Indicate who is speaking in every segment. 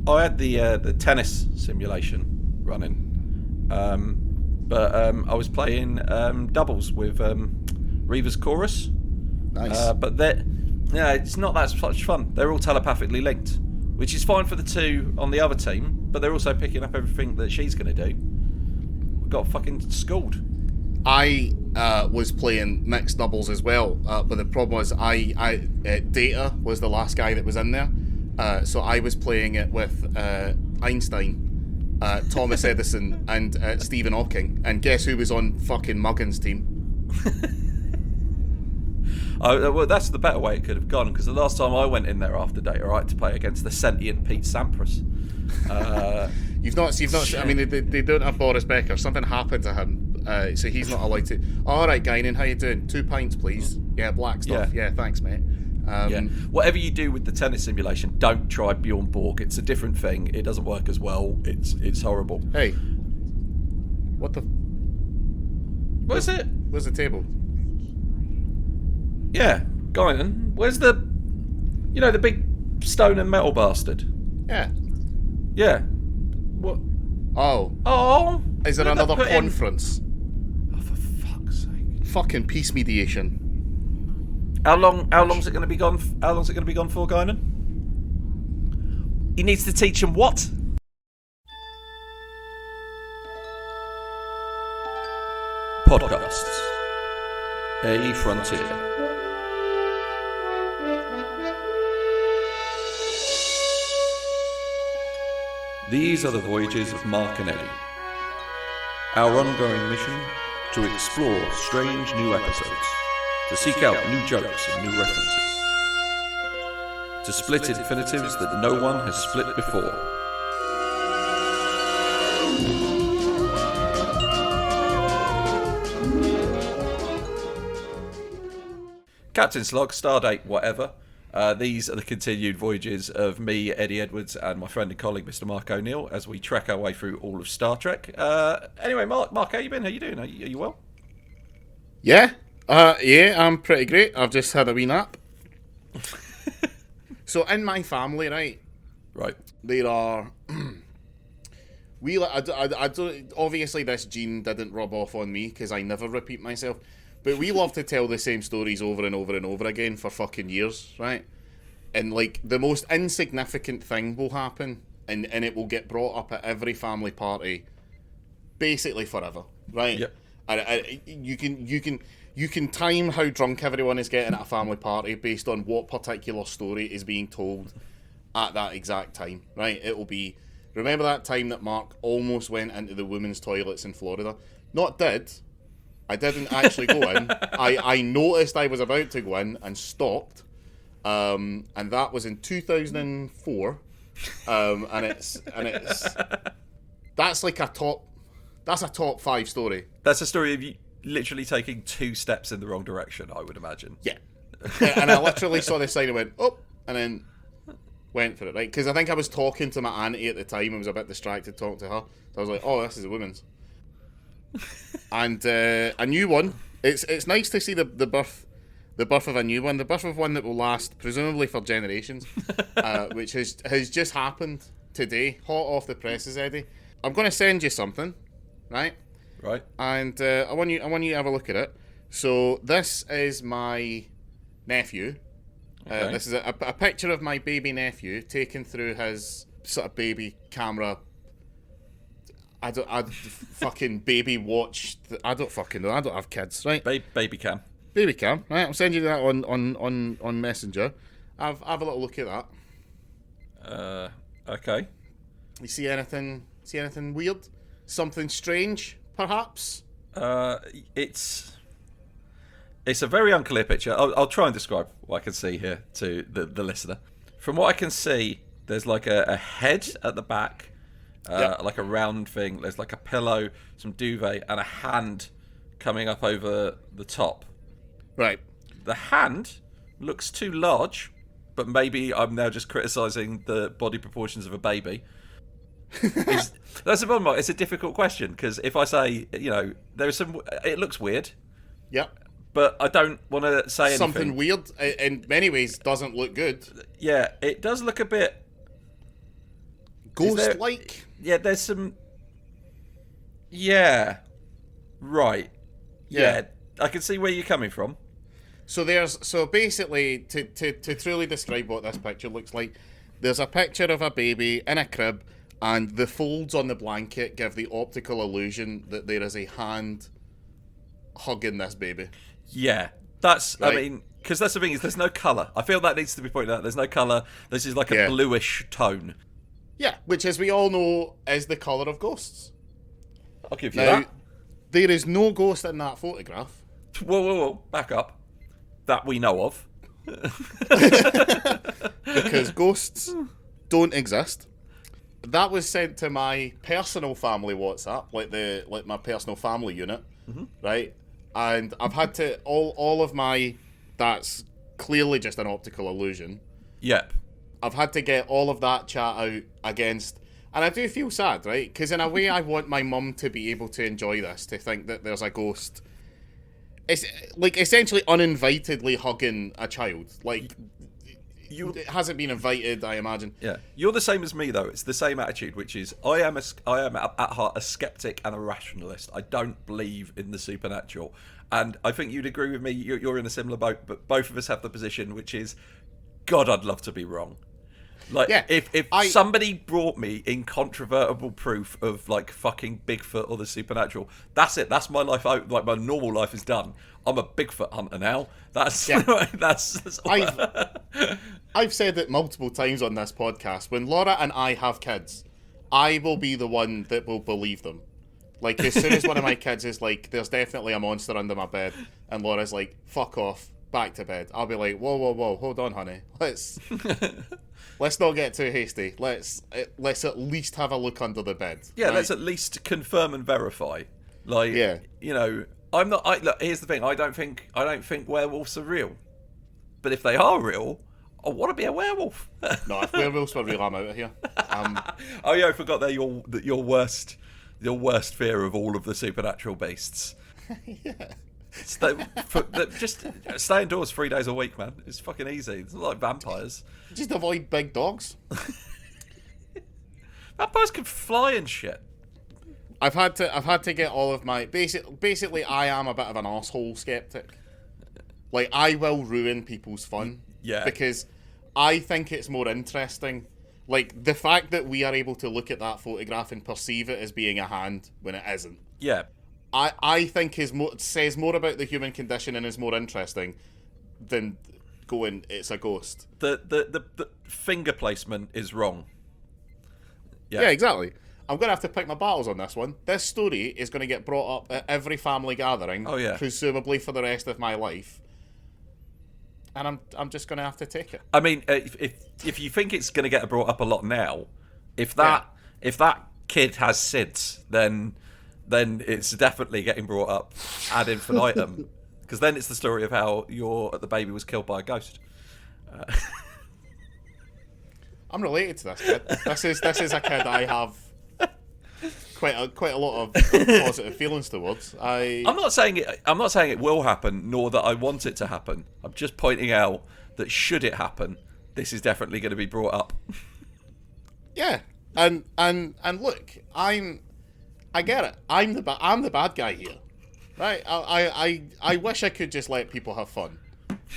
Speaker 1: I had the tennis simulation running, but I was playing doubles with Reaver's Chorus.
Speaker 2: Nice.
Speaker 1: But it's not that much fun. They're all telepathically linked, which is fine for the two on the other team, but they're also picking up everything that she's going to do. We got fucking schooled.
Speaker 2: I was playing mixed doubles as well, but the problem was Data was the last guy that was in there, so I was playing it with Einstein, Thomas Edison, and Stephen Hawking, and guess who was on fucking Muggins' team?
Speaker 1: Well, that's the better way it could have gone, because the last time I went in there after Data, right, to play against the sentient Pete Sampras.
Speaker 2: You've not. I mean, they don't have Boris Becker. Something happened to him, so he's not allowed to. All right, Guinan, how you doing? 2 pints, please. Yeah, black stuff. Yeah, thanks, mate.
Speaker 1: Whatever you do with the tennis simulation, don't try Bjorn Borg. It's a different thing. It doesn't work as well. It's horrible.
Speaker 2: Hey, what the?
Speaker 1: What is it?
Speaker 2: Where's the table?
Speaker 1: Yeah, Guinan. Where's the big stone and metal bastard?
Speaker 2: Yeah.
Speaker 1: Yeah. What?
Speaker 2: Oh.
Speaker 1: Oh.
Speaker 2: Is there another conference?
Speaker 1: Oh, for fuck's sake!
Speaker 2: Fucking peace mediation.
Speaker 1: How long's it going to be gone? How long's it going to be gone for, Guinan? He needs to teach him what? Podcasts. A Frontier. These are the voyages of Mark and Eddie. Our ongoing mission, to explore strange new episodes, to seek out new jokes and new references, to split infinitives that no one has split before. Captain Slog, Stardate, whatever. These are the continued voyages of me, Eddie Edwards, and my friend and colleague, Mr. Mark O'Neill, as we trek our way through all of Star Trek. Anyway, Mark, how you been? How you doing? Are you well?
Speaker 2: Yeah, I'm pretty great. I've just had a wee nap. So in my family, right, there are I don't. Obviously, this gene didn't rub off on me because I never repeat myself. But we love to tell the same stories over and over and over again for fucking years, right? And, like, the most insignificant thing will happen, and it will get brought up at every family party, basically forever, right?
Speaker 1: Yep.
Speaker 2: And you can time how drunk everyone is getting at a family party based on what particular story is being told at that exact time, right? It will be, remember that time that Mark almost went into the women's toilets in Florida? I didn't actually go in. I noticed I was about to go in and stopped. And that was in 2004. And it's that's like a top 5 story.
Speaker 1: That's a story of you literally taking 2 steps in the wrong direction, I would imagine.
Speaker 2: Yeah. And I literally saw this sign and went, oh, and then went for it, right? Because I think I was talking to my auntie at the time. I was a bit distracted talking to her. So I was like, oh, this is a women's. And a new one. It's nice to see the birth of a new one, the birth of one that will last presumably for generations, which has just happened today, hot off the presses, Eddie. I'm going to send you something, right?
Speaker 1: Right.
Speaker 2: And I want you to have a look at it. So this is my nephew.
Speaker 1: Okay.
Speaker 2: This is a picture of my baby nephew taken through his sort of baby camera. I'd fucking baby watch. I don't fucking know. I don't have kids, right?
Speaker 1: Baby cam.
Speaker 2: Baby cam, right? I'll send you that on Messenger. Have a little look at that.
Speaker 1: Okay.
Speaker 2: You see anything weird? Something strange, perhaps?
Speaker 1: It's a very unclear picture. I'll try and describe what I can see here to the listener. From what I can see, there's like a head at the back.
Speaker 2: Yep.
Speaker 1: Like a round thing. There's like a pillow, some duvet, and a hand coming up over the top.
Speaker 2: Right.
Speaker 1: The hand looks too large, but maybe I'm now just criticising the body proportions of a baby. That's the problem. It's a difficult question because if I say, there's some, it looks weird.
Speaker 2: Yep.
Speaker 1: But I don't want to say anything.
Speaker 2: Something weird, in many ways, doesn't look good.
Speaker 1: Yeah, it does look a bit
Speaker 2: ghost-like.
Speaker 1: Yeah, there's some. Yeah. Right. Yeah. I can see where you're coming from.
Speaker 2: So basically, to truly describe what this picture looks like, there's a picture of a baby in a crib, and the folds on the blanket give the optical illusion that there is a hand hugging this baby.
Speaker 1: Yeah, that's.
Speaker 2: Right?
Speaker 1: I mean, because that's the thing, is there's no colour. I feel that needs to be pointed out. There's no colour. This is like a bluish tone.
Speaker 2: Yeah, which, as we all know, is the colour of ghosts.
Speaker 1: I'll give you that.
Speaker 2: There is no ghost in that photograph.
Speaker 1: Whoa, back up. That we know of.
Speaker 2: Because ghosts don't exist. That was sent to my personal family WhatsApp, like my personal family unit, right? And I've had to all of my. That's clearly just an optical illusion.
Speaker 1: Yep.
Speaker 2: I've had to get all of that chat out against, and I do feel sad, right? Because in a way, I want my mum to be able to enjoy this, to think that there's a ghost. It's like essentially uninvitedly hugging a child. Like, it hasn't been invited, I imagine.
Speaker 1: Yeah, you're the same as me though. It's the same attitude, which is I am at heart a skeptic and a rationalist. I don't believe in the supernatural, and I think you'd agree with me. You're in a similar boat, but both of us have the position, which is, God, I'd love to be wrong. Like, if somebody brought me incontrovertible proof of like fucking Bigfoot or the supernatural, that's it. That's my life out. Like, my normal life is done. I'm a Bigfoot hunter now. That's that's
Speaker 2: I've said it multiple times on this podcast. When Laura and I have kids, I will be the one that will believe them. Like, as soon as one of my kids is like, "There's definitely a monster under my bed," and Laura's like, "Fuck off, back to bed," I'll be like, "Whoa, hold on, honey. Let's not get too hasty. Let's at least have a look under the bed."
Speaker 1: Yeah,
Speaker 2: right?
Speaker 1: let's at least confirm and verify. Like, you know, I'm not. Look, here's the thing. I don't think werewolves are real. But if they are real, I want to be a werewolf.
Speaker 2: No, if werewolves were real, I'm out of here.
Speaker 1: Oh yeah, I forgot they're your worst fear of all of the supernatural beasts.
Speaker 2: Yeah.
Speaker 1: Just stay indoors 3 days a week, man. It's fucking easy. It's not like vampires.
Speaker 2: Just avoid big dogs.
Speaker 1: Vampires can fly and shit.
Speaker 2: I've had to get all of my basically I am a bit of an asshole skeptic. Like, I will ruin people's fun.
Speaker 1: Yeah.
Speaker 2: Because I think it's more interesting. Like, the fact that we are able to look at that photograph and perceive it as being a hand when it isn't.
Speaker 1: Yeah.
Speaker 2: I think says more about the human condition and is more interesting than going, it's a ghost.
Speaker 1: The finger placement is wrong.
Speaker 2: Yeah, exactly. I'm going to have to pick my battles on this one. This story is going to get brought up at every family gathering, presumably for the rest of my life. And I'm just going to have to take it.
Speaker 1: I mean, if you think it's going to get brought up a lot now, if that kid has SIDS, then it's definitely getting brought up ad infinitum. Because then it's the story of how the baby was killed by a ghost.
Speaker 2: I'm related to this kid. This is a kid I have quite a lot of positive feelings towards. I'm
Speaker 1: not saying it will happen, nor that I want it to happen. I'm just pointing out that should it happen, this is definitely going to be brought up.
Speaker 2: Yeah, and look, I get it. I'm the bad guy here, right? I wish I could just let people have fun,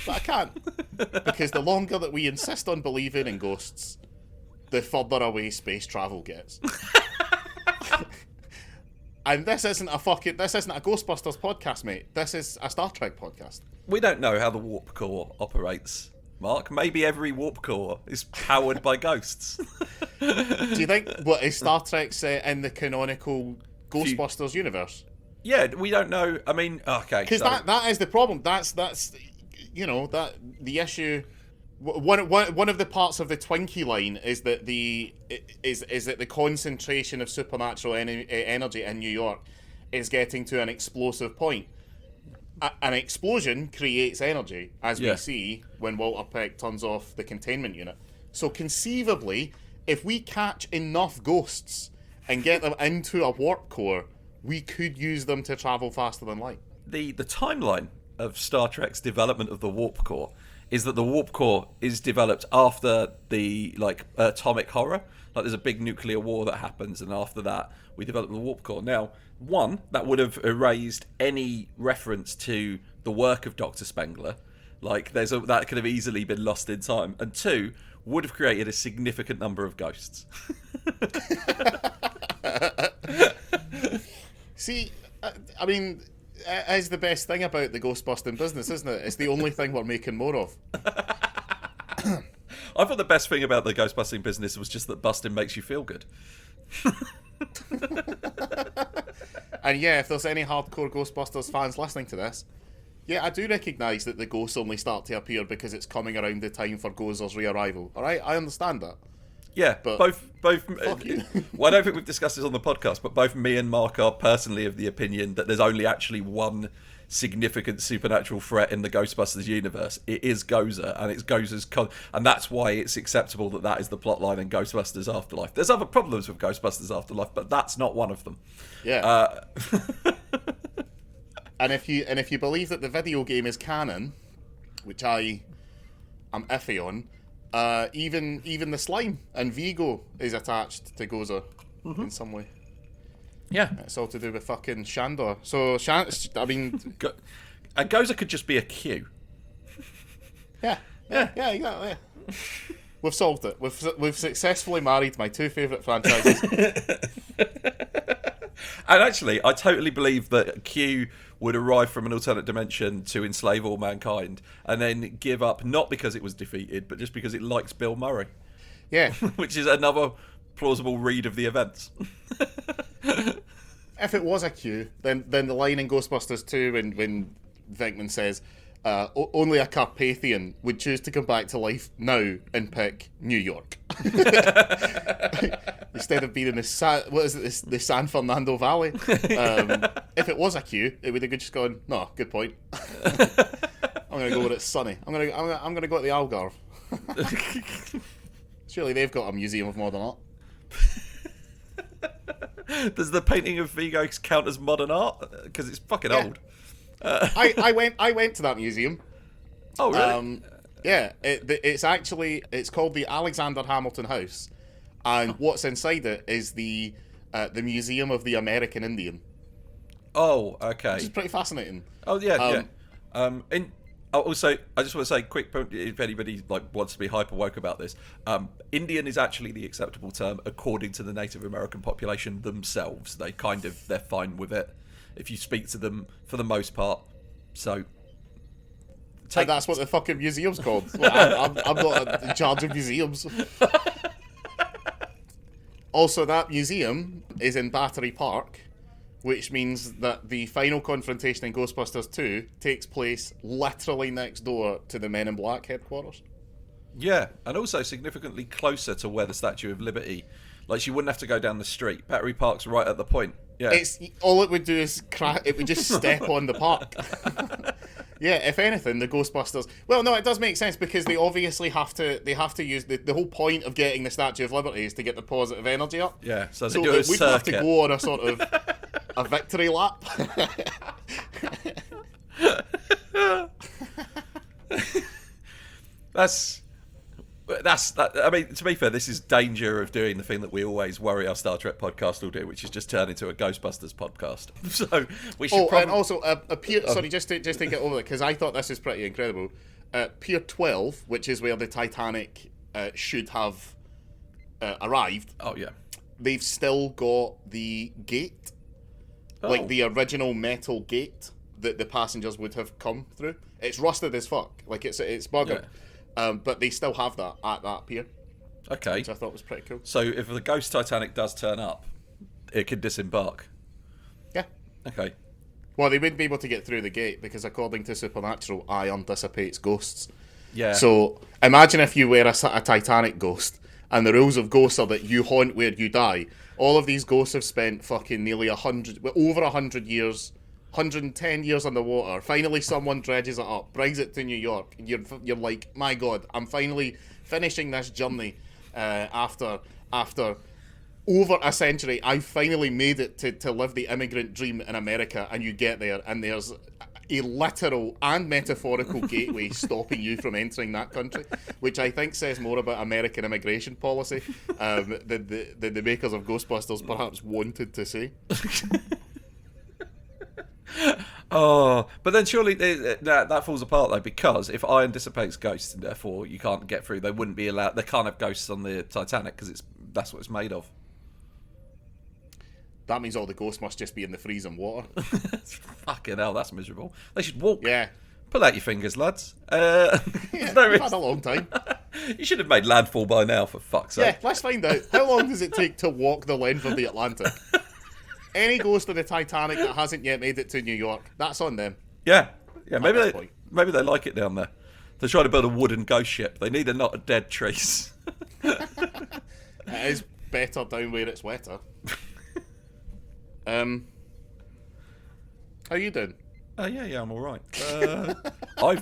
Speaker 2: but I can't, because the longer that we insist on believing in ghosts, the further away space travel gets. And this isn't a Ghostbusters podcast, mate. This is a Star Trek podcast.
Speaker 1: We don't know how the warp core operates, Mark. Maybe every warp core is powered by ghosts.
Speaker 2: Do you think is Star Trek set in the canonical Ghostbusters universe?
Speaker 1: Yeah, we don't know. I mean, okay,
Speaker 2: because that is the problem. That's that the issue. One of the parts of the Twinkie line is that the concentration of supernatural energy in New York is getting to an explosive point. An explosion creates energy, as we see when Walter Peck turns off the containment unit. So conceivably, if we catch enough ghosts and get them into a warp core, we could use them to travel faster than light.
Speaker 1: The timeline of Star Trek's development of the warp core is that the warp core is developed after the atomic horror. Like there's a big nuclear war that happens, and after that we develop the warp core. Now, one, that would have erased any reference to the work of Dr. Spengler. Like that could have easily been lost in time. And two, would have created a significant number of ghosts.
Speaker 2: See, I mean, it's the best thing about the ghost-busting business, isn't it? It's the only thing we're making more of.
Speaker 1: I thought the best thing about the ghost-busting business was just that busting makes you feel good.
Speaker 2: And yeah, if there's any hardcore Ghostbusters fans listening to this, yeah, I do recognise that the ghosts only start to appear because it's coming around the time for Gozer's re-arrival. All right, I understand that.
Speaker 1: Yeah,
Speaker 2: but
Speaker 1: both.
Speaker 2: Fuck you.
Speaker 1: Well, I don't think we've discussed this on the podcast, but both me and Mark are personally of the opinion that there's only actually one significant supernatural threat in the Ghostbusters universe. It is Gozer, and it's Gozer's and that's why it's acceptable that is the plotline in Ghostbusters Afterlife. There's other problems with Ghostbusters Afterlife, but that's not one of them.
Speaker 2: Yeah. And if you believe that the video game is canon, which I am iffy on, even the slime and Vigo is attached to Gozer in some way.
Speaker 1: Yeah,
Speaker 2: it's all to do with fucking Shandor. So I mean,
Speaker 1: and Gozer could just be a Q.
Speaker 2: Yeah, exactly. Yeah. We've solved it. We've successfully married my two favourite franchises.
Speaker 1: And actually, I totally believe that Q would arrive from an alternate dimension to enslave all mankind, and then give up not because it was defeated, but just because it likes Bill Murray.
Speaker 2: Yeah,
Speaker 1: which is another plausible read of the events.
Speaker 2: If it was a Q, then the line in Ghostbusters 2 when Venkman says, only a Carpathian would choose to come back to life now and pick New York. Instead of being in the San Fernando Valley. If it was a Q, it would have just gone, no, good point. I'm going to go where it's sunny. I'm going to go to the Algarve. Surely they've got a museum of modern art.
Speaker 1: Does the painting of Vigo count as modern art? Because it's fucking old.
Speaker 2: I went to that museum.
Speaker 1: Oh really?
Speaker 2: Yeah, it's called the Alexander Hamilton House, and what's inside it is the Museum of the American Indian.
Speaker 1: Oh, okay.
Speaker 2: Which is pretty fascinating.
Speaker 1: Oh yeah, yeah. Also, I just want to say, quick point, if anybody wants to be hyper woke about this, Indian is actually the acceptable term according to the Native American population themselves. They're fine with it if you speak to them for the most part. So
Speaker 2: that's what the fucking museum's called. I'm not in charge of museums. Also, that museum is in Battery Park, which means that the final confrontation in Ghostbusters 2 takes place literally next door to the Men in Black headquarters.
Speaker 1: Yeah, and also significantly closer to where the Statue of Liberty. Like, she wouldn't have to go down the street. Battery Park's right at the point. Yeah,
Speaker 2: all it would do is it would just step on the park. Yeah, if anything, the Ghostbusters. Well, no, it does make sense because they obviously have to. They have to use the whole point of getting the Statue of Liberty is to get the positive energy up.
Speaker 1: Yeah, so they do a circuit.
Speaker 2: We'd have to go on a sort of a victory lap.
Speaker 1: That's I mean, to be fair, this is danger of doing the thing that we always worry our Star Trek podcast will do, which is just turn into a Ghostbusters podcast. So we should.
Speaker 2: And also sorry, just to get over it, because I thought this is pretty incredible. Pier 12, which is where the Titanic should have arrived.
Speaker 1: Oh yeah,
Speaker 2: they've still got the gate, like the original metal gate that the passengers would have come through. It's rusted as fuck, like it's buggered. Yeah. But they still have that at that pier.
Speaker 1: Okay.
Speaker 2: Which I thought was pretty cool.
Speaker 1: So if the Ghost Titanic does turn up, it could disembark?
Speaker 2: Yeah.
Speaker 1: Okay.
Speaker 2: Well, they wouldn't be able to get through the gate because according to Supernatural, iron dissipates ghosts.
Speaker 1: Yeah.
Speaker 2: So imagine if you were a Titanic ghost and the rules of ghosts are that you haunt where you die. All of these ghosts have spent fucking nearly over 100 years... 110 years underwater. Finally, someone dredges it up, brings it to New York. You're like, my God, I'm finally finishing this journey after over a century. I finally made it to live the immigrant dream in America. And you get there, and there's a literal and metaphorical gateway stopping you from entering that country, which I think says more about American immigration policy than the makers of Ghostbusters perhaps wanted to say.
Speaker 3: Oh, but then surely that falls apart though, because if iron dissipates ghosts and therefore you can't get through, they wouldn't be allowed. They can't have ghosts on the Titanic because that's what it's made of.
Speaker 2: That means all the ghosts must just be in the freezing water.
Speaker 3: Fucking hell, that's miserable. They should walk.
Speaker 2: Yeah.
Speaker 3: Pull out your fingers, lads.
Speaker 2: Yeah, we've had a long time.
Speaker 3: You should have made landfall by now, for fuck's sake.
Speaker 2: Yeah, let's find out. How long does it take to walk the length of the Atlantic? Any ghost of the Titanic that hasn't yet made it to New York, that's on them.
Speaker 3: Yeah. Maybe they like it down there. They're trying to build a wooden ghost ship. They need not a dead trees.
Speaker 2: It is better down where it's wetter. How you doing?
Speaker 3: Yeah, I'm all right.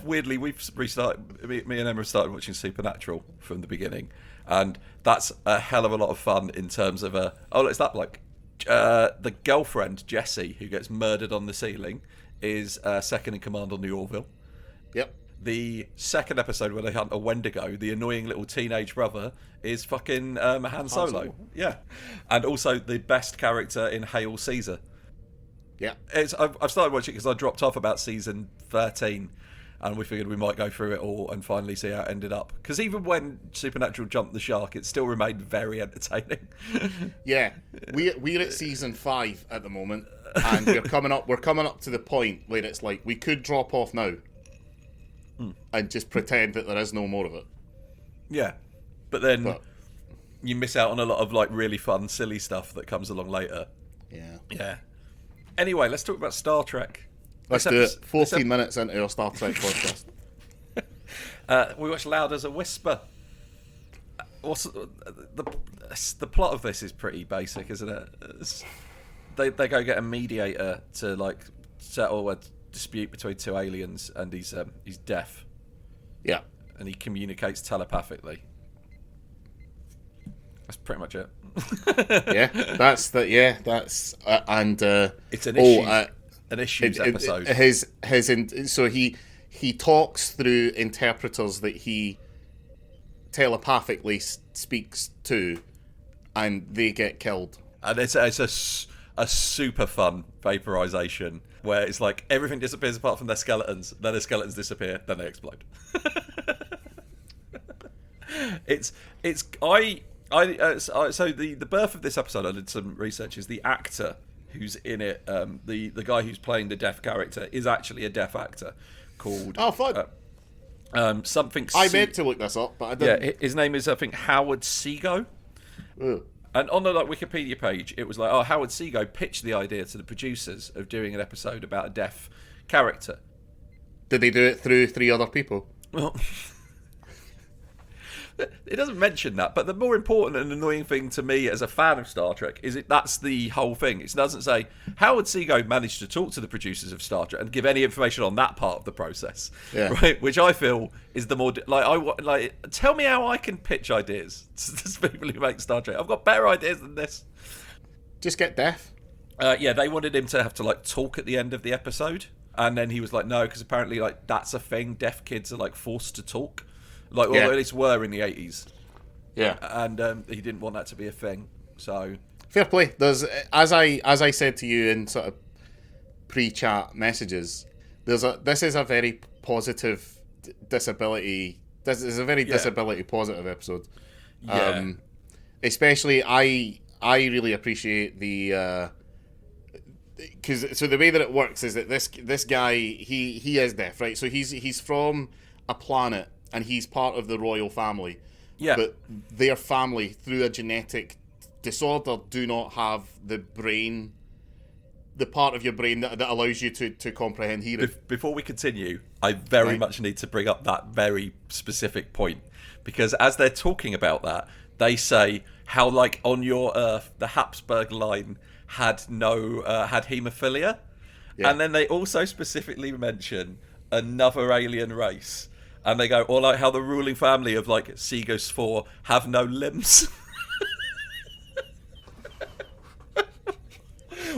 Speaker 3: We've restarted. Me and Emma have started watching Supernatural from the beginning, and that's a hell of a lot of fun in terms of it's that like the girlfriend Jessie who gets murdered on the ceiling is second in command on the Orville.
Speaker 2: Yep.
Speaker 3: The second episode where they hunt a Wendigo, the annoying little teenage brother, is fucking Han Solo. Yeah. And also the best character in Hail Caesar.
Speaker 2: Yeah.
Speaker 3: I've started watching it because I dropped off about season 13 and we figured we might go through it all and finally see how it ended up. Because even when Supernatural jumped the shark, it still remained very entertaining.
Speaker 2: Yeah. We're at season 5 at the moment, and we're coming up to the point where it's like we could drop off now. And just pretend that there is no more of it.
Speaker 3: Yeah. But then you miss out on a lot of like really fun, silly stuff that comes along later.
Speaker 2: Yeah.
Speaker 3: Yeah. Anyway, let's talk about Star Trek.
Speaker 2: Let's do it. 14 minutes into our Star Trek podcast.
Speaker 3: We watched Loud as a Whisper. Also, the plot of this is pretty basic, isn't it? They go get a mediator to like settle a dispute between two aliens, and he's deaf.
Speaker 2: Yeah.
Speaker 3: And he communicates telepathically. That's pretty much it.
Speaker 2: That's and
Speaker 3: it's an issues episode.
Speaker 2: So he talks through interpreters that he telepathically speaks to, and they get killed.
Speaker 3: And it's a super fun vaporization where it's like everything disappears apart from their skeletons, then their skeletons disappear, then they explode. So the birth of this episode, I did some research, is the actor who's in it, the guy who's playing the deaf character is actually a deaf actor called something.
Speaker 2: I meant to look this up, but I didn't.
Speaker 3: Yeah, his name is I think Howard Seago. And on the Wikipedia page, it was like, Howard Seago pitched the idea to the producers of doing an episode about a deaf character.
Speaker 2: Did they do it through 3 other people?
Speaker 3: Well, it doesn't mention that, but the more important and annoying thing to me as a fan of Star Trek is that's the whole thing. It doesn't say Howard Seago managed to talk to the producers of Star Trek and give any information on that part of the process, right? Which I feel is the more tell me how I can pitch ideas to people who make Star Trek. I've got better ideas than this.
Speaker 2: Just get deaf.
Speaker 3: Yeah, they wanted him to have to talk at the end of the episode, and then he was like, no, because apparently that's a thing. Deaf kids are forced to talk. At least were in the 80s.
Speaker 2: Yeah.
Speaker 3: And he didn't want that to be a thing. So
Speaker 2: fair play. There's as I said to you in sort of pre-chat messages, this is a very positive disability. This is a very disability positive episode.
Speaker 3: Yeah.
Speaker 2: Especially I really appreciate the because the way that it works is that this guy he is deaf, right? So he's from a planet. And he's part of the royal family.
Speaker 3: Yeah.
Speaker 2: But their family, through a genetic disorder, do not have the part of your brain that allows you to comprehend hearing.
Speaker 3: Before we continue, I very much need to bring up that very specific point. Because as they're talking about that, they say how, on your Earth, the Habsburg line had haemophilia. Yeah. And then they also specifically mention another alien race. And they go, or how the ruling family of Seagos 4 have no limbs.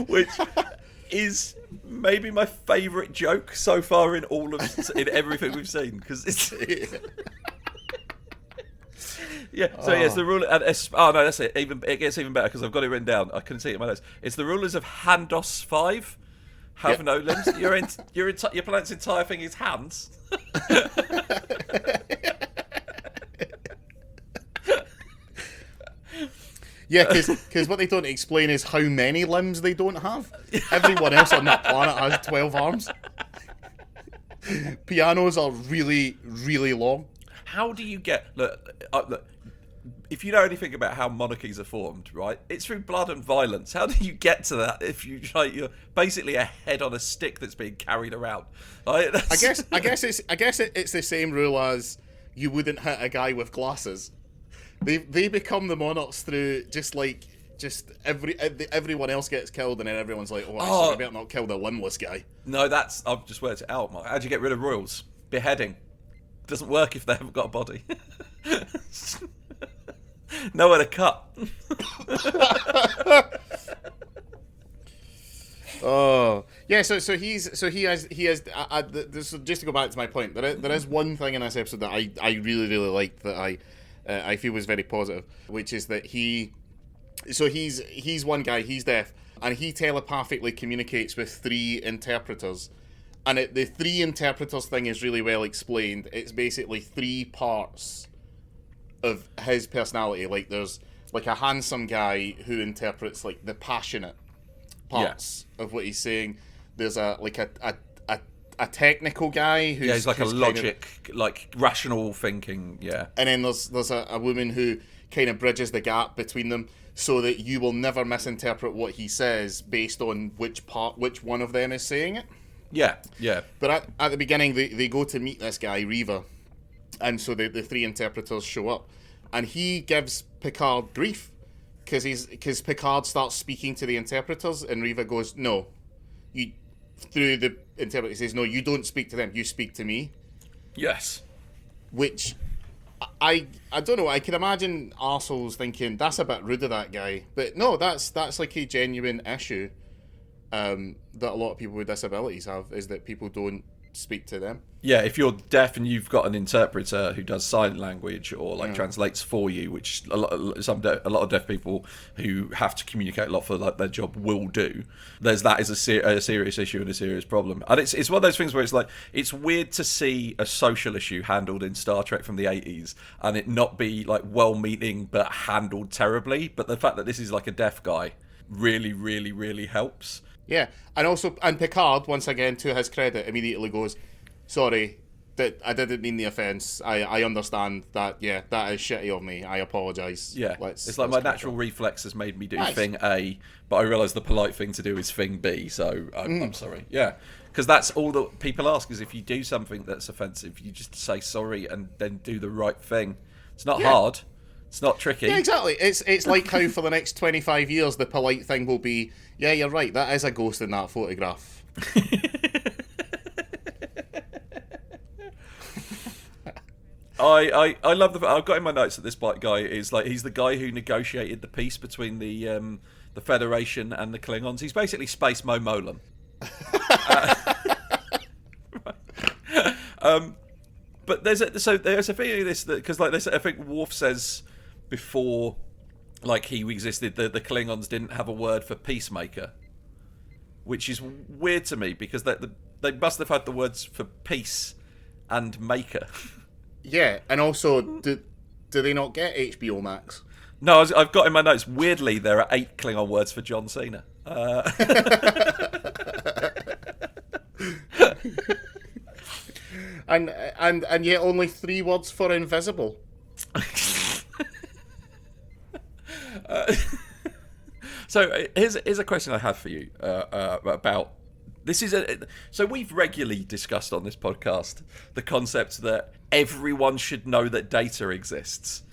Speaker 3: Which is maybe my favourite joke so far in everything we've seen, because it's it's the rule. And no, that's it. It gets even better because I've got it written down. I couldn't see it in my notes. It's the rulers of Handos 5 have no limbs. Your planet's entire thing is hands.
Speaker 2: Yeah, because what they don't explain is how many limbs they don't have. Everyone else on that planet has 12 arms. Pianos are really, really long.
Speaker 3: How do you get... Look, if you know anything about how monarchies are formed, right, it's through blood and violence. How do you get to that if you're basically a head on a stick that's being carried around? Like,
Speaker 2: I guess it's the same rule as you wouldn't hit a guy with glasses. They become the monarchs through everyone else gets killed, and then everyone's like, I better not kill the limbless guy.
Speaker 3: No, I've just worked it out, Mark. How do you get rid of royals? Beheading. Doesn't work if they haven't got a body. Nowhere to cut.
Speaker 2: Oh yeah, so he has just to go back to my point. There is one thing in this episode that I really liked that I feel was very positive, which is that he's one guy, he's deaf, and he telepathically communicates with 3 interpreters. And the 3 interpreters thing is really well explained. It's basically 3 parts of his personality. Like there's like a handsome guy who interprets like the passionate parts of what he's saying. There's a technical guy who's
Speaker 3: he's like a logic, like rational thinking, yeah.
Speaker 2: And then there's a woman who kind of bridges the gap between them, so that you will never misinterpret what he says based on which one of them is saying it.
Speaker 3: Yeah.
Speaker 2: But at the beginning, they go to meet this guy, Reva, and so the 3 interpreters show up, and he gives Picard grief because Picard starts speaking to the interpreters, and Reva goes, "No, you." Through the interpreter, he says, "No, you don't speak to them. You speak to me."
Speaker 3: Yes.
Speaker 2: Which I don't know. I can imagine arseholes thinking that's a bit rude of that guy, but no, that's like a genuine issue that a lot of people with disabilities have, is that people don't speak to them.
Speaker 3: Yeah, if you're deaf and you've got an interpreter who does sign language or translates for you, which a lot of deaf people who have to communicate a lot for their job will do, that is a serious issue and a serious problem. And it's one of those things where it's like, it's weird to see a social issue handled in Star Trek from the 80s and it not be like well-meaning but handled terribly. But the fact that this is like a deaf guy really, really, really helps.
Speaker 2: Yeah, and Picard, once again, to his credit, immediately goes, "Sorry, that I didn't mean the offence. I understand that. Yeah, that is shitty of me. I apologise."
Speaker 3: Yeah, it's like my natural reflex has made me do thing A, but I realise the polite thing to do is thing B. So I'm sorry. Yeah, because that's all that people ask, is if you do something that's offensive, you just say sorry and then do the right thing. It's not hard. It's not tricky.
Speaker 2: Yeah, exactly. It's like how for the next 25 years the polite thing will be, "Yeah, you're right, that is a ghost in that photograph."
Speaker 3: I love I've got in my notes that this black guy is like, he's the guy who negotiated the peace between the Federation and the Klingons. He's basically Space Mo Molan. But there's a feeling of this, because like this, I think Worf says before, like he existed, the Klingons didn't have a word for peacemaker, which is weird to me because they must have had the words for peace and maker.
Speaker 2: Yeah, and also, do they not get HBO Max?
Speaker 3: No, I've got in my notes, weirdly, there are 8 Klingon words for John Cena.
Speaker 2: And yet only 3 words for invisible.
Speaker 3: So here's a question I have for you about this. So we've regularly discussed on this podcast the concept that everyone should know that data exists.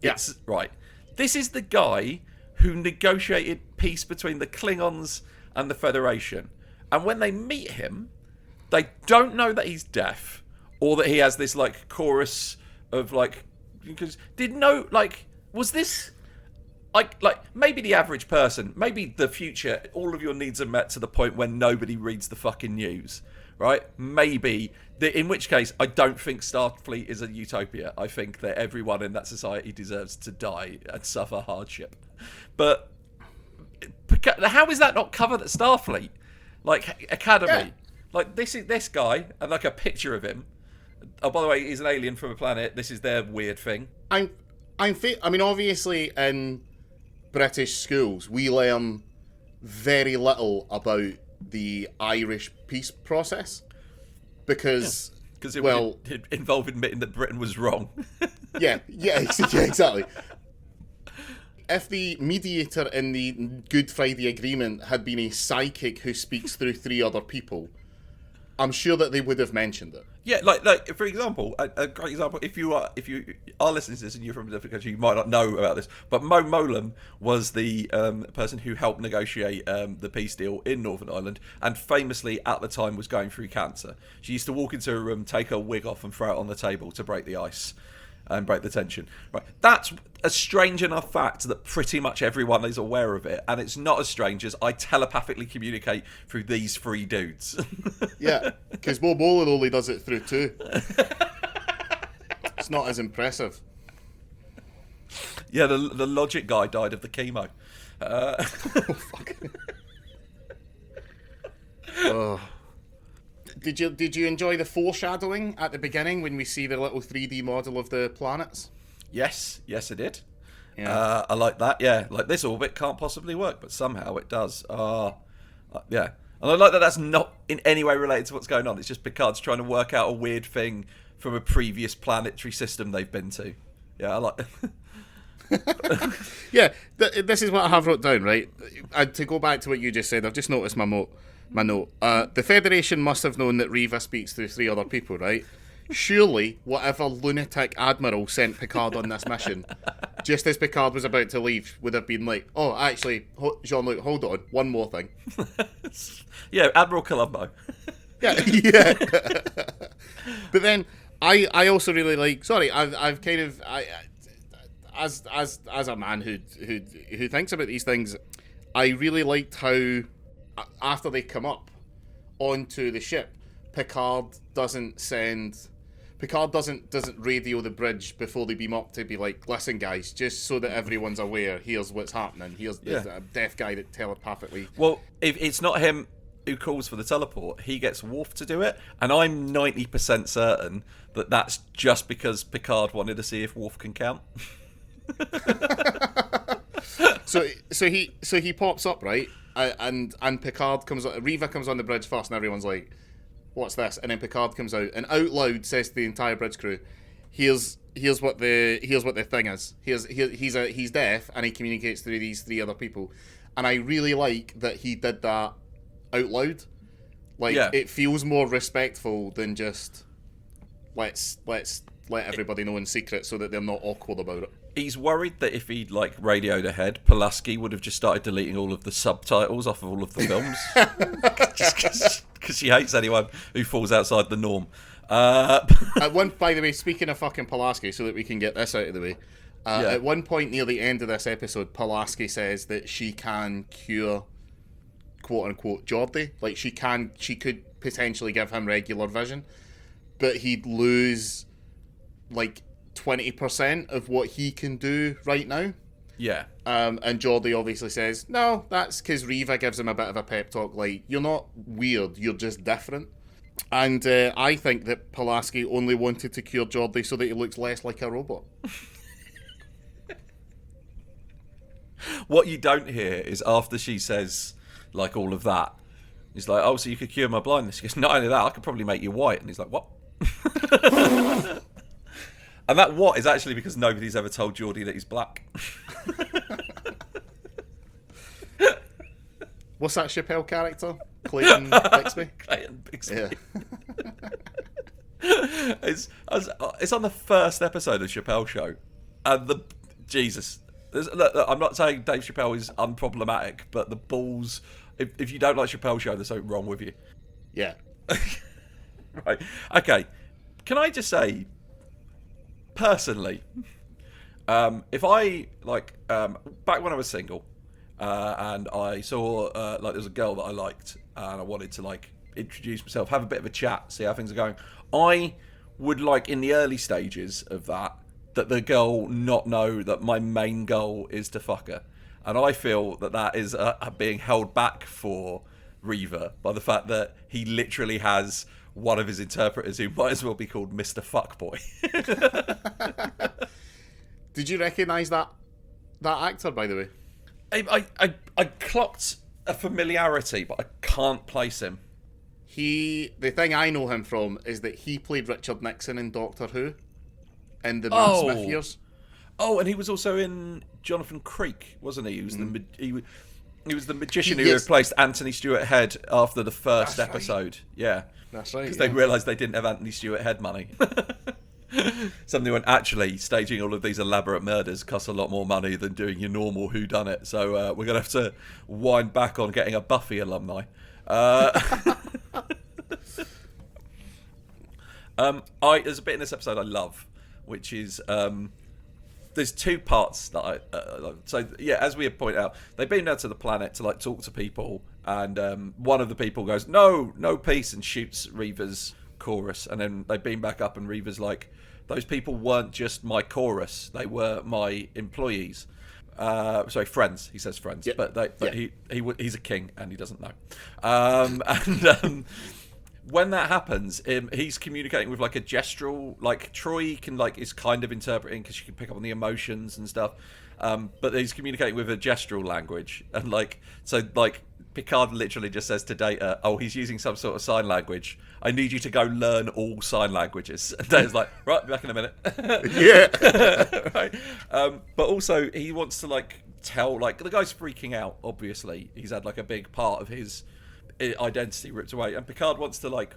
Speaker 3: It's right. This is the guy who negotiated peace between the Klingons and the Federation, and when they meet him, they don't know that he's deaf or that he has this like chorus of like. Was this? like maybe the average person, maybe the future, all of your needs are met to the point when nobody reads the fucking news, right? Maybe, in which case, I don't think Starfleet is a utopia. I think that everyone in that society deserves to die and suffer hardship. But how is that not covered at Starfleet? Like, Academy. Yeah. Like, this is this guy, and like a picture of him. Oh, by the way, he's an alien from a planet. This is their weird thing.
Speaker 2: I mean, obviously, in British schools, we learn very little about the Irish peace process because
Speaker 3: it involved admitting that Britain was wrong.
Speaker 2: yeah, exactly. If the mediator in the Good Friday Agreement had been a psychic who speaks through 3 other people, I'm sure that they would have mentioned it.
Speaker 3: Yeah, like for example, a great example. If you are listening to this and you're from a different country, you might not know about this. But Mo Molan was the person who helped negotiate the peace deal in Northern Ireland, and famously at the time was going through cancer. She used to walk into a room, take her wig off, and throw it on the table to break the ice and break the tension. Right, that's a strange enough fact that pretty much everyone is aware of it, and it's not as strange as I telepathically communicate through these 3 dudes.
Speaker 2: Yeah, because Mo Molan only does it through 2. It's not as impressive.
Speaker 3: Yeah, the logic guy died of the chemo.
Speaker 2: Oh, fuck. Oh. Did you enjoy the foreshadowing at the beginning when we see the little 3D model of the planets?
Speaker 3: Yes, I did.
Speaker 2: Yeah.
Speaker 3: I like that. Yeah, like this orbit can't possibly work, but somehow it does. Yeah, and I like that. That's not in any way related to what's going on. It's just Picard's trying to work out a weird thing from a previous planetary system they've been to. Yeah, I like.
Speaker 2: Yeah, this is what I have wrote down. Right, and to go back to what you just said, I've just noticed my note. The Federation must have known that Riva speaks through 3 other people, right? Surely, whatever lunatic admiral sent Picard on this mission, just as Picard was about to leave, would have been like, oh, actually, Jean-Luc, hold on, one more thing.
Speaker 3: Yeah, Admiral Columbo.
Speaker 2: Yeah. But then, I also really like, sorry, I've kind of, as a man who thinks about these things, I really liked how, after they come up onto the ship, Picard doesn't radio the bridge before they beam up to be like, listen guys, just so that everyone's aware, here's what's happening, here's a deaf guy that telepathically...
Speaker 3: Well, if it's not him who calls for the teleport, he gets Worf to do it, and I'm 90% certain that that's just because Picard wanted to see if Worf can count.
Speaker 2: So he pops up, right? And Picard comes on, Riva comes on the bridge first, and everyone's like, what's this? And then Picard comes out and out loud says to the entire bridge crew, here's what the thing is. He's deaf and he communicates through these 3 other people. And I really like that he did that out loud. Like, It feels more respectful than just let's let everybody know in secret so that they're not awkward about it.
Speaker 3: He's worried that if he'd radioed ahead, Pulaski would have just started deleting all of the subtitles off of all of the films. Because she hates anyone who falls outside the norm.
Speaker 2: By the way, speaking of fucking Pulaski, so that we can get this out of the way, at one point near the end of this episode, Pulaski says that she can cure, quote unquote, Geordi. Like, she could potentially give him regular vision, but he'd lose 20% of what he can do right now.
Speaker 3: Yeah.
Speaker 2: And Geordi obviously says, no, that's because Riva gives him a bit of a pep talk, like, you're not weird, you're just different. And I think that Pulaski only wanted to cure Geordi so that he looks less like a robot.
Speaker 3: What you don't hear is after she says, all of that, he's like, oh, so you could cure my blindness? He goes, not only that, I could probably make you white. And he's like, what? And that what is actually because nobody's ever told Geordi that he's black.
Speaker 2: What's that Chappelle character? Clayton Bixby?
Speaker 3: Clayton Bixby.
Speaker 2: Yeah.
Speaker 3: It's on the first episode of Chappelle Show. And Jesus. Look, I'm not saying Dave Chappelle is unproblematic, but the balls... If you don't like Chappelle Show, there's something wrong with you.
Speaker 2: Yeah.
Speaker 3: Right. Okay. Can I just say... Personally, If I back when I was single, and I saw there was a girl that I liked, and I wanted to introduce myself, have a bit of a chat, see how things are going. I would in the early stages of that the girl not know that my main goal is to fuck her, and I feel that is being held back for Reaver by the fact that he literally has one of his interpreters who might as well be called Mr. Fuckboy.
Speaker 2: Did you recognise that actor, by the way?
Speaker 3: I clocked a familiarity, but I can't place him.
Speaker 2: The thing I know him from is that he played Richard Nixon in Doctor Who in the Matt Smith years.
Speaker 3: Oh, and he was also in Jonathan Creek, wasn't he? He was he was the magician who replaced Anthony Stewart Head after the first episode. Right. Yeah.
Speaker 2: That's right.
Speaker 3: Because they realised they didn't have Anthony Stewart Head money. Somebody went, actually, staging all of these elaborate murders costs a lot more money than doing your normal whodunit. So we're going to have to wind back on getting a Buffy alumni. There's a bit in this episode I love, which is there's two parts that I love. So yeah, as we have pointed out, they've been down to the planet to talk to people, and one of the people goes, no peace, and shoots Reaver's chorus, and then they beam back up, and Reaver's like, those people weren't just my chorus, they were my employees. Sorry, friends. He says friends, yep. but he's a king and he doesn't know. When that happens, he's communicating with a gestural, Troy can is kind of interpreting because she can pick up on the emotions and stuff. But he's communicating with a gestural language, and Picard literally just says to Data, "Oh, he's using some sort of sign language. I need you to go learn all sign languages." And Data's like, "Right, be back in a minute."
Speaker 2: Yeah.
Speaker 3: Right. But also he wants to tell the guy's freaking out. Obviously, he's had a big part of his identity ripped away, and Picard wants to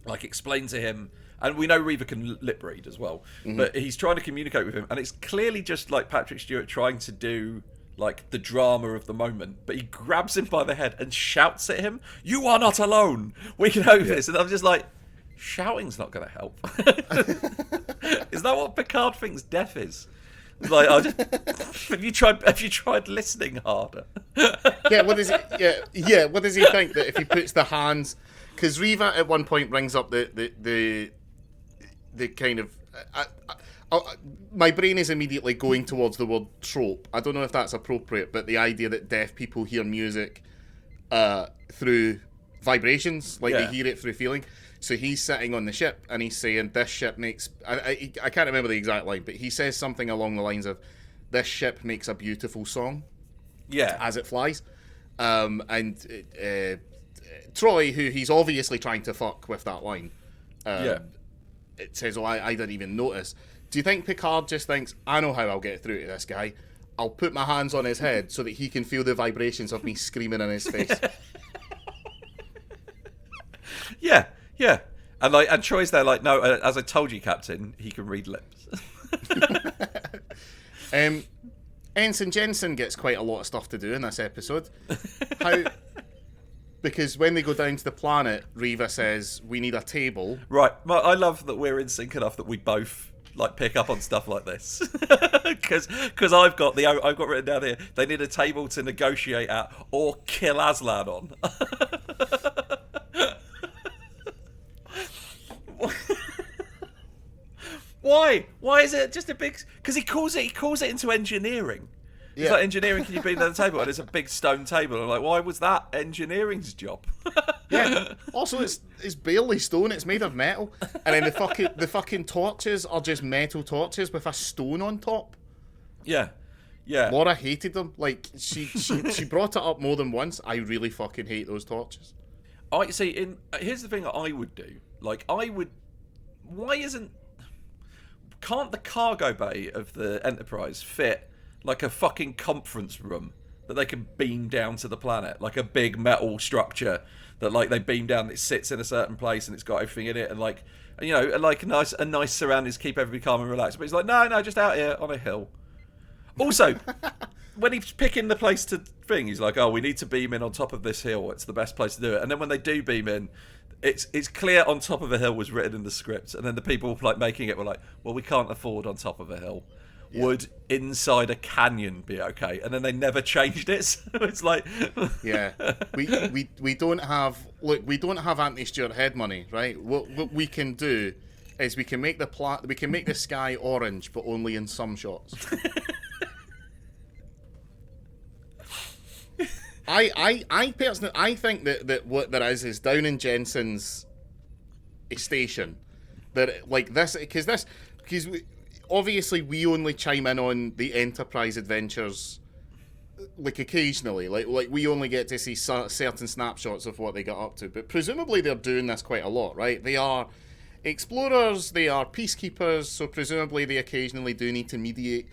Speaker 3: explain to him. And we know Reaver can lip read as well, but he's trying to communicate with him, and it's clearly just Patrick Stewart trying to do the drama of the moment. But he grabs him by the head and shouts at him, "You are not alone. We can have this." And I'm just shouting's not going to help. Is that what Picard thinks death is? Have you tried listening harder?
Speaker 2: Yeah. What does he think that if he puts the hands? Because Reva at one point brings up the kind of my brain is immediately going towards the word trope. I don't know if that's appropriate, but the idea that deaf people hear music through vibrations, they hear it through feeling. So he's sitting on the ship and he's saying, "This ship makes..." I can't remember the exact line, but he says something along the lines of, "This ship makes a beautiful song."
Speaker 3: Yeah.
Speaker 2: As it flies. Troy, who he's obviously trying to fuck with that line, it says, "Oh, I didn't even notice." Do you think Picard just thinks, "I know how I'll get through to this guy. I'll put my hands on his head so that he can feel the vibrations of me screaming in his face"?
Speaker 3: Yeah. Yeah, and Troy's there "No, as I told you, Captain, he can read lips."
Speaker 2: Ensign Jensen gets quite a lot of stuff to do in this episode. Because when they go down to the planet, Reva says, "We need a table."
Speaker 3: Right, I love that we're in sync enough that we both pick up on stuff like this. Because I've got written down here, they need a table to negotiate at or kill Aslan on. Why? Why is it just a big... Because he calls it into engineering. He's engineering, can you be at the table? And it's a big stone table. I'm why was that engineering's job?
Speaker 2: Yeah. Also, it's barely stone. It's made of metal. And then the fucking torches are just metal torches with a stone on top.
Speaker 3: Yeah. Yeah.
Speaker 2: Laura hated them. She brought it up more than once. I really fucking hate those torches.
Speaker 3: Here's the thing that I would do. Can't the cargo bay of the Enterprise fit a fucking conference room that they can beam down to the planet, a big metal structure that they beam down, it sits in a certain place and it's got everything in it, and a nice surroundings, keep everybody calm and relaxed. But he's no, just out here on a hill. Also, when he's picking the place to thing, he's "Oh, we need to beam in on top of this hill. It's the best place to do it." And then when they do beam in, it's clear on top of a hill was written in the script, and then the people making it were "Well, we can't afford on top of a hill. would inside a canyon be okay? And then they never changed it. So it's like,
Speaker 2: yeah, we don't have Anthony Stewart Head money, right? What we can do is we can make the sky orange, but only in some shots. I personally, I think that what there is down in Jensen's station, that like this, because obviously we only chime in on the Enterprise adventures like occasionally, like we only get to see certain snapshots of what they got up to, but presumably they're doing this quite a lot, right? They are explorers, they are peacekeepers, so presumably they occasionally do need to mediate,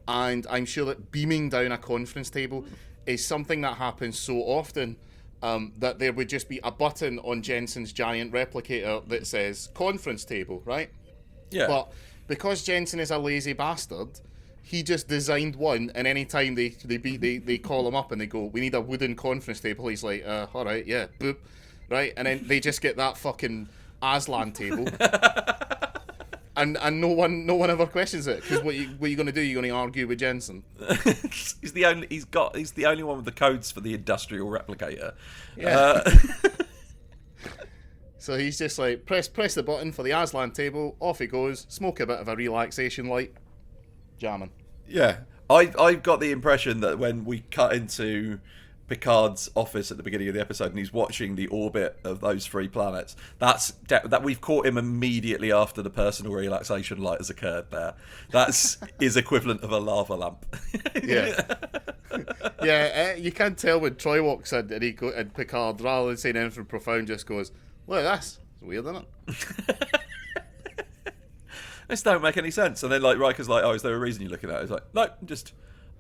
Speaker 2: and I'm sure that beaming down a conference table is something that happens so often that there would just be a button on Jensen's giant replicator that says conference table, right?
Speaker 3: yeah.
Speaker 2: But because Jensen is a lazy bastard, he just designed one, and anytime they call him up and they go, we need a wooden conference table, he's like, all right, yeah, boop, right? And then they just get that fucking Aslan table. And no one ever questions it, because what you going to do? You're going to argue with Jensen.
Speaker 3: He's the only one with the codes for the industrial replicator.
Speaker 2: Yeah. So he's just like, press the button for the Aslan table, off he goes, smoke a bit of a relaxation light, jamming.
Speaker 3: Yeah, I've got the impression that when we cut into Picard's office at the beginning of the episode and he's watching the orbit of those 3 planets, that we've caught him immediately after the personal relaxation light has occurred there. That's his equivalent of a lava lamp.
Speaker 2: Yeah. Yeah, you can tell when Troy walks in and Picard, rather than saying anything profound, just goes, look at this. It's weird, isn't it?
Speaker 3: This don't make any sense. And then like Riker's like, oh, is there a reason you're looking at it? He's like, nope, just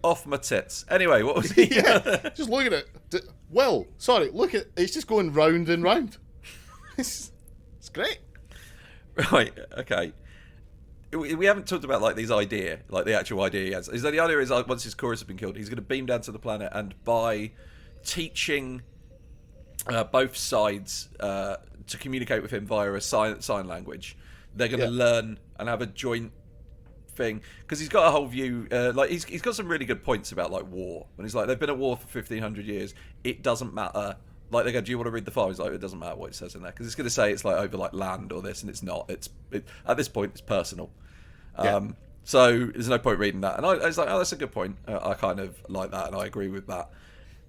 Speaker 3: off my tits. Anyway, what was he?
Speaker 2: Yeah, just look at it. Look at it's just going round and round. It's great.
Speaker 3: Right, okay. We haven't talked about like the actual idea he has. Is that the idea is like, once his chorus has been killed, he's going to beam down to the planet, and by teaching both sides to communicate with him via a sign language, they're going to learn and have a joint thing, because he's got a whole view, like he's got some really good points about like war, when he's like, they've been at war for 1500 years, it doesn't matter, like they go, do you want to read the file? He's like, it doesn't matter what it says in there, because it's going to say it's like over like land or this, and it's not, at this point it's personal. So there's no point reading that, and I was like, oh, that's a good point. I kind of like that, and I agree with that.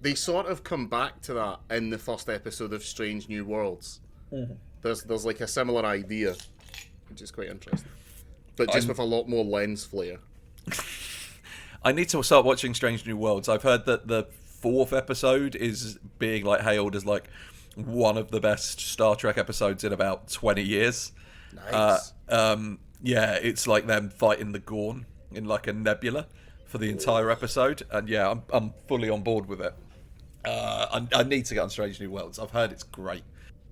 Speaker 2: They sort of come back to that in the first episode of Strange New Worlds. Mm-hmm. There's like a similar idea, which is quite interesting, but just with a lot more lens flare.
Speaker 3: I need to start watching Strange New Worlds. I've heard that the 4th episode is being like hailed as like one of the best Star Trek episodes in about 20 years.
Speaker 2: Nice.
Speaker 3: Yeah, it's like them fighting the Gorn in like a nebula for the entire episode, and yeah, I'm fully on board with it. I need to get on Strange New Worlds. I've heard it's great.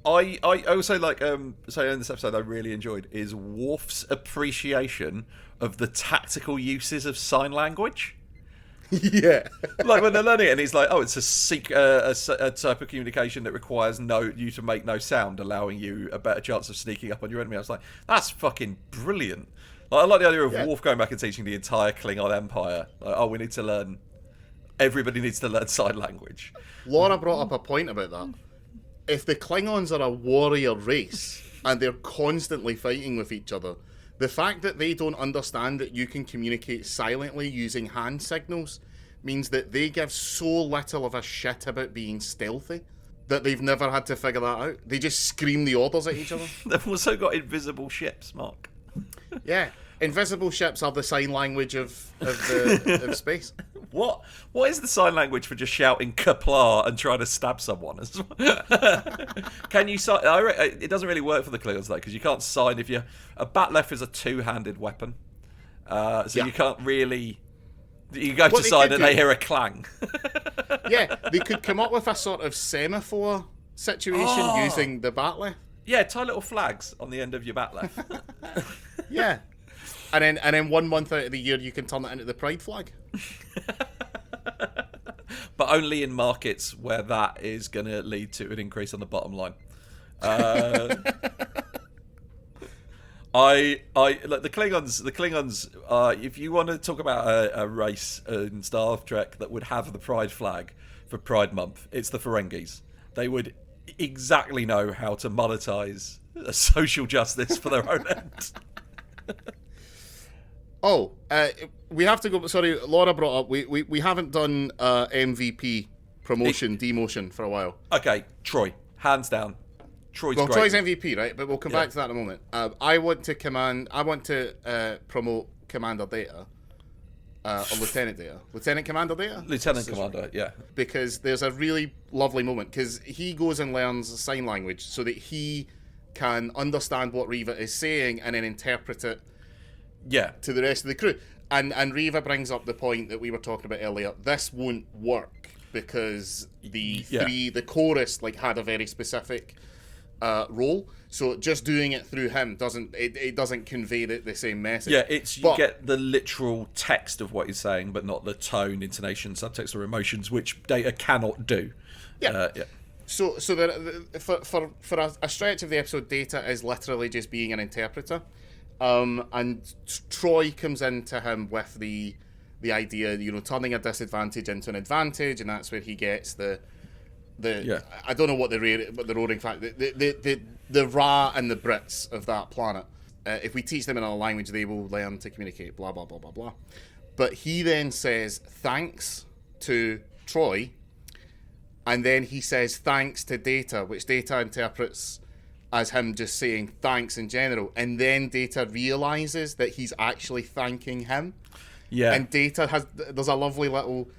Speaker 3: I also like so in this episode I really enjoyed is Worf's appreciation of the tactical uses of sign language.
Speaker 2: Yeah,
Speaker 3: like when they're learning it, and he's like, "Oh, it's a type of communication that requires you to make no sound, allowing you a better chance of sneaking up on your enemy." I was like, "That's fucking brilliant!" Like, I like the idea of Worf going back and teaching the entire Klingon Empire. Like, oh, we need to learn. Everybody needs to learn sign language.
Speaker 2: Laura brought up a point about that. If the Klingons are a warrior race and they're constantly fighting with each other, the fact that they don't understand that you can communicate silently using hand signals means that they give so little of a shit about being stealthy that they've never had to figure that out. They just scream the orders at each other.
Speaker 3: They've also got invisible ships, Mark.
Speaker 2: Yeah, invisible ships are the sign language of space.
Speaker 3: What is the sign language for just shouting "Kapla" and trying to stab someone? Can you sign? It doesn't really work for the Klingons though, because you can't sign if you. A batleth is a two-handed weapon, you can't really. You go to sign and they hear a clang.
Speaker 2: Yeah, they could come up with a sort of semaphore situation using the batleth.
Speaker 3: Yeah, tie little flags on the end of your batleth.
Speaker 2: Yeah. And then 1 month out of the year you can turn it into the pride flag.
Speaker 3: But only in markets where that is going to lead to an increase on the bottom line. Like the Klingons. The Klingons. If you want to talk about a race in Star Trek that would have the Pride flag for Pride Month, it's the Ferengis. They would exactly know how to monetize social justice for their own end.
Speaker 2: We have to go. Sorry, Laura brought up. We haven't done MVP promotion demotion for a while.
Speaker 3: Okay, Troy, hands down. Troy's great.
Speaker 2: Troy's MVP, right? But we'll come back to that in a moment. I want to promote Commander Data, or Lieutenant Data, Lieutenant Commander Data,
Speaker 3: Lieutenant Commander, yeah.
Speaker 2: Because there's a really lovely moment because he goes and learns sign language so that he can understand what Riva is saying and then interpret it.
Speaker 3: Yeah.
Speaker 2: To the rest of the crew. And Riva brings up the point that we were talking about earlier. This won't work because the chorus had a very specific role. So just doing it through him doesn't convey the same message.
Speaker 3: Yeah, you get the literal text of what he's saying, but not the tone, intonation, subtext, or emotions, which Data cannot do.
Speaker 2: Yeah. So for a stretch of the episode, Data is literally just being an interpreter. And Troy comes into him with the idea, turning a disadvantage into an advantage, and that's where he gets the I don't know what the roaring fact the Ra and the Brits of that planet. If we teach them another language, they will learn to communicate. Blah blah blah blah blah. But he then says thanks to Troy, and then he says thanks to Data, which Data interprets as him just saying thanks in general, and then Data realizes that he's actually thanking him. Yeah. And Data there's a lovely little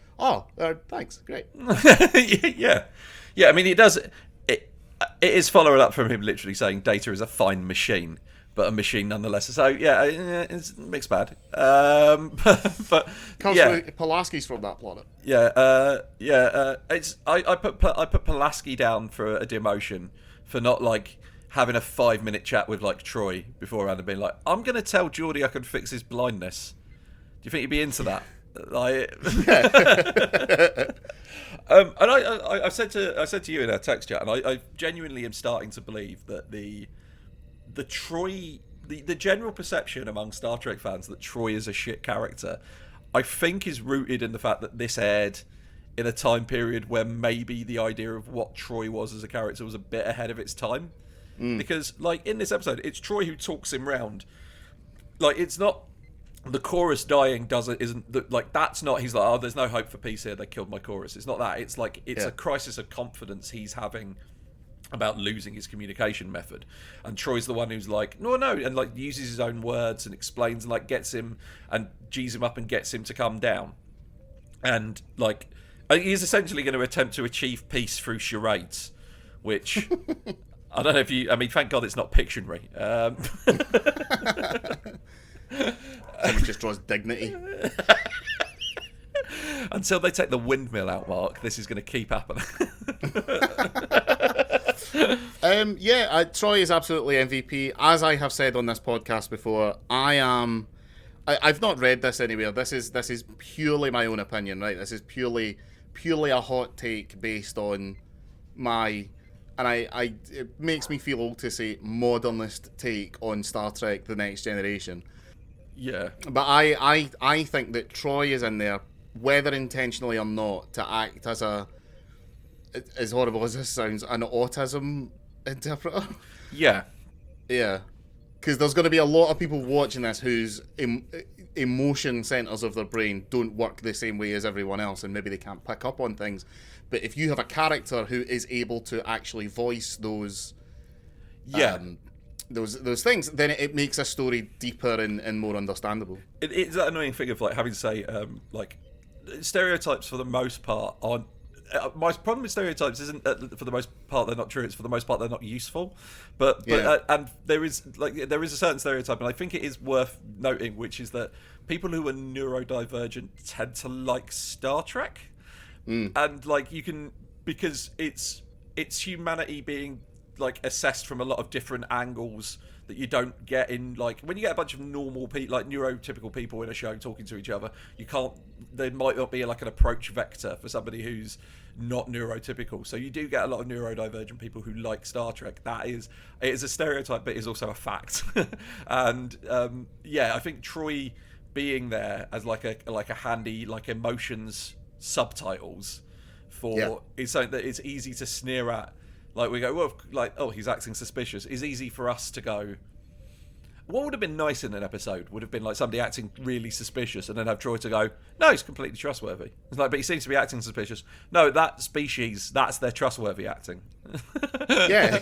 Speaker 2: thanks, great.
Speaker 3: Yeah. I mean, it is following up from him literally saying Data is a fine machine, but a machine nonetheless. So yeah, it's mixed bag. But
Speaker 2: Pulaski's from that planet.
Speaker 3: It's I put Pulaski down for a demotion for not having a 5-minute chat with Troy beforehand and being like, I'm going to tell Geordie I can fix his blindness. Do you think he'd be into that? And I said to you in our text chat, and I genuinely am starting to believe that the Troy, the general perception among Star Trek fans that Troy is a shit character, I think is rooted in the fact that this aired in a time period where maybe the idea of what Troy was as a character was a bit ahead of its time. Because, in this episode, it's Troy who talks him round. It's not the chorus dying that's not. He's like, oh, there's no hope for peace here. They killed my chorus. It's not that. It's a crisis of confidence he's having about losing his communication method, and Troy's the one who's like, no, and uses his own words and explains and gets him and G's him up and gets him to come down, and he's essentially going to attempt to achieve peace through charades, which. I don't know if you... I mean, thank God it's not Pictionary.
Speaker 2: Someone just draws dignity.
Speaker 3: Until they take the windmill out, Mark, this is going to keep happening.
Speaker 2: Troy is absolutely MVP. As I have said on this podcast before, I've not read this anywhere. This is purely my own opinion, right? This is purely a hot take based on my... And it makes me feel old to say modernist take on Star Trek: The Next Generation.
Speaker 3: Yeah.
Speaker 2: But I think that Troy is in there, whether intentionally or not, to act as as horrible as this sounds, an autism interpreter.
Speaker 3: Yeah.
Speaker 2: Yeah. Because there's going to be a lot of people watching this whose emotion centres of their brain don't work the same way as everyone else, and maybe they can't pick up on things. But if you have a character who is able to actually voice those those things, then it makes a story deeper and more understandable.
Speaker 3: It's that annoying thing of having to say stereotypes for the most part aren't. My problem with stereotypes isn't for the most part they're not true. It's for the most part they're not useful. But and there is a certain stereotype, and I think it is worth noting, which is that people who are neurodivergent tend to like Star Trek. And you can, because it's humanity being assessed from a lot of different angles that you don't get in, like, when you get a bunch of normal people, like neurotypical people in a show talking to each other, you can't, there might not be like an approach vector for somebody who's not neurotypical. So you do get a lot of neurodivergent people who like Star Trek. It is a stereotype, but it is also a fact. And I think Troy being there as like a handy, like, emotions subtitles for is something that it's easy to sneer at. Like, we go, well, like, oh, he's acting suspicious. It's easy for us to go, what would have been nice in an episode would have been like somebody acting really suspicious and then have Troy to go, no, he's completely trustworthy. It's like, but he seems to be acting suspicious. No, that species, that's their trustworthy acting.
Speaker 2: Yeah.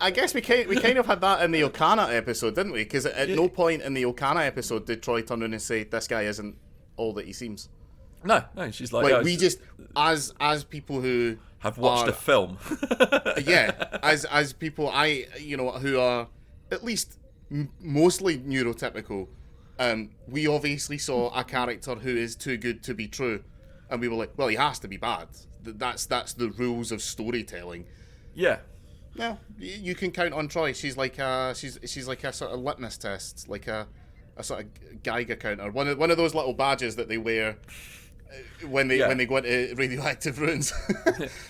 Speaker 2: I guess we kind of had that in the Okana episode, didn't we? Because at no point in the Okana episode did Troy turn around and say, this guy isn't all that he seems.
Speaker 3: No, she's like
Speaker 2: we just, as people who
Speaker 3: have watched a film.
Speaker 2: As people who are at least mostly neurotypical, we obviously saw a character who is too good to be true, and we were like, well, he has to be bad. That's the rules of storytelling.
Speaker 3: Yeah.
Speaker 2: No, you can count on Troy. She's like she's like a sort of litmus test, like a sort of Geiger counter. One of those little badges that they wear when they go into radioactive ruins.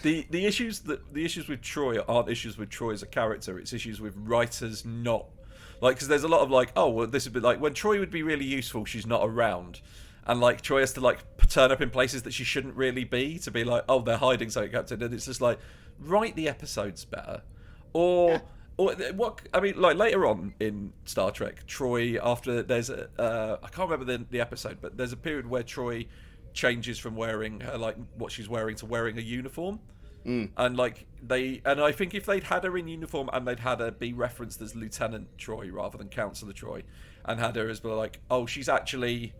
Speaker 3: The issues with Troy aren't issues with Troy as a character. It's issues with writers not, like, because there's a lot of like, oh well, this would be like when Troy would be really useful, she's not around, and like Troy has to like turn up in places that she shouldn't really be to be like, oh, they're hiding something, Captain, and it's just like, write the episodes better, or what I mean, like later on in Star Trek, Troy, after there's I can't remember the episode, but there's a period where Troy changes from wearing her, like what she's wearing, to wearing a uniform, and like I think if they'd had her in uniform and they'd had her be referenced as Lieutenant Troy rather than Counselor Troy, and had her as like, oh, she's actually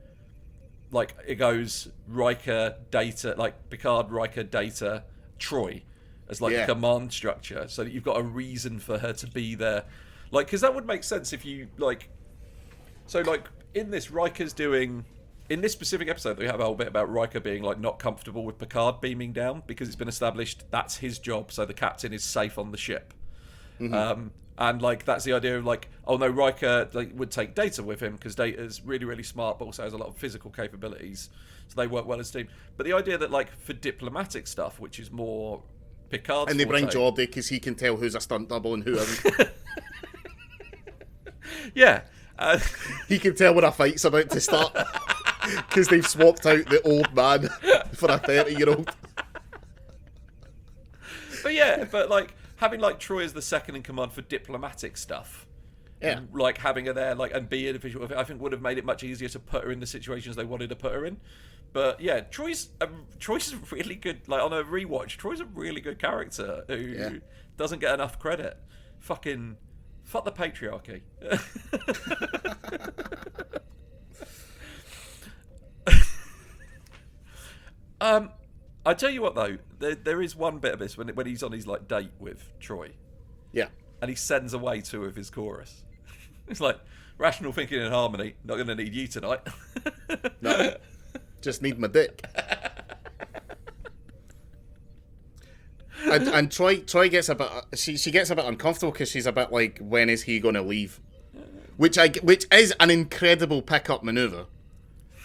Speaker 3: like, it goes Riker Data, like Picard Riker Data Troy as like a command structure, so that you've got a reason for her to be there, like, because that would make sense if you like, so like in this Riker's doing. In this specific episode, we have a whole bit about Riker being like not comfortable with Picard beaming down because it's been established that's his job, so the captain is safe on the ship. Mm-hmm. And like that's the idea of like, oh no, Riker would take Data with him because Data's really, really smart, but also has a lot of physical capabilities, so they work well as a team. But the idea that like for diplomatic stuff, which is more Picard's
Speaker 2: and they bring
Speaker 3: forte,
Speaker 2: Geordie because he can tell who's a stunt double and who isn't.
Speaker 3: Yeah,
Speaker 2: he can tell when a fight's about to start. Because they've swapped out the old man for a 30-year-old.
Speaker 3: But like having like Troy as the second in command for diplomatic stuff, like having her there, like, and be an official, I think would have made it much easier to put her in the situations they wanted to put her in. But yeah, Troy's a really good, like on a rewatch, Troy's a really good character who doesn't get enough credit. Fuck the patriarchy. I tell you what though, there is one bit of this when he's on his like date with Troy, and he sends away two of his chorus. It's like, rational thinking and harmony. Not going to need you tonight.
Speaker 2: No, just need my dick. And Troy gets a bit. She gets a bit uncomfortable because she's a bit like, when is he going to leave? Which is an incredible pickup maneuver.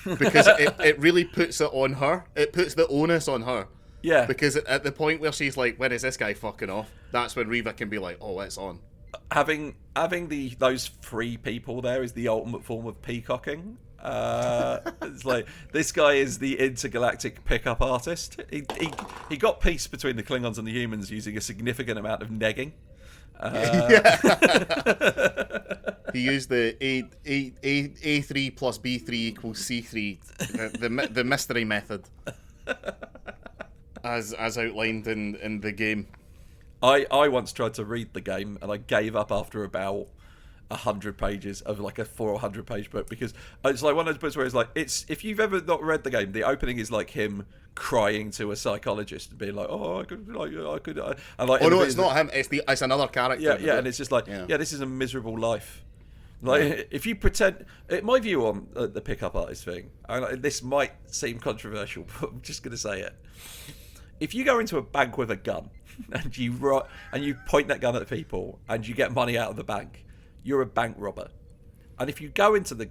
Speaker 2: Because it really puts it on her. It puts the onus on her.
Speaker 3: Yeah.
Speaker 2: Because at the point where she's like, when is this guy fucking off? That's when Reva can be like, oh, it's on. Having
Speaker 3: those three people there is the ultimate form of peacocking. It's like, this guy is the intergalactic pickup artist. He got peace between the Klingons and the humans using a significant amount of negging.
Speaker 2: He used the A3 plus B3 equals C3, the mystery method, as outlined in the game.
Speaker 3: I once tried to read the game and I gave up after about 100 pages of like a 400 page book, because it's like one of those books where it's like, if you've ever not read the game, the opening is like him crying to a psychologist and being like, oh, I could, and like,
Speaker 2: oh no, it's not him, it's another character.
Speaker 3: And it's just like, this is a miserable life. Like, if you pretend, my view on the pickup artist thing, and this might seem controversial, but I'm just going to say it. if you go into a bank with a gun and you point that gun at people and you get money out of the bank, you're a bank robber. And if you go into the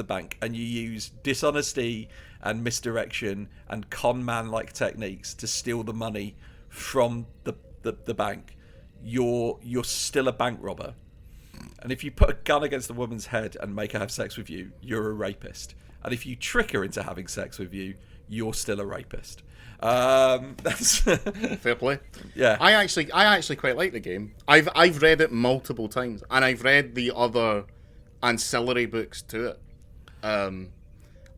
Speaker 3: bank and you use dishonesty and misdirection and con man like techniques to steal the money from the bank, you're still a bank robber. And if you put a gun against a woman's head and make her have sex with you, you're a rapist. And if you trick her into having sex with you, you're still a rapist. That's
Speaker 2: fair play.
Speaker 3: Yeah,
Speaker 2: I actually quite like the game. I've read it multiple times, and I've read the other ancillary books to it.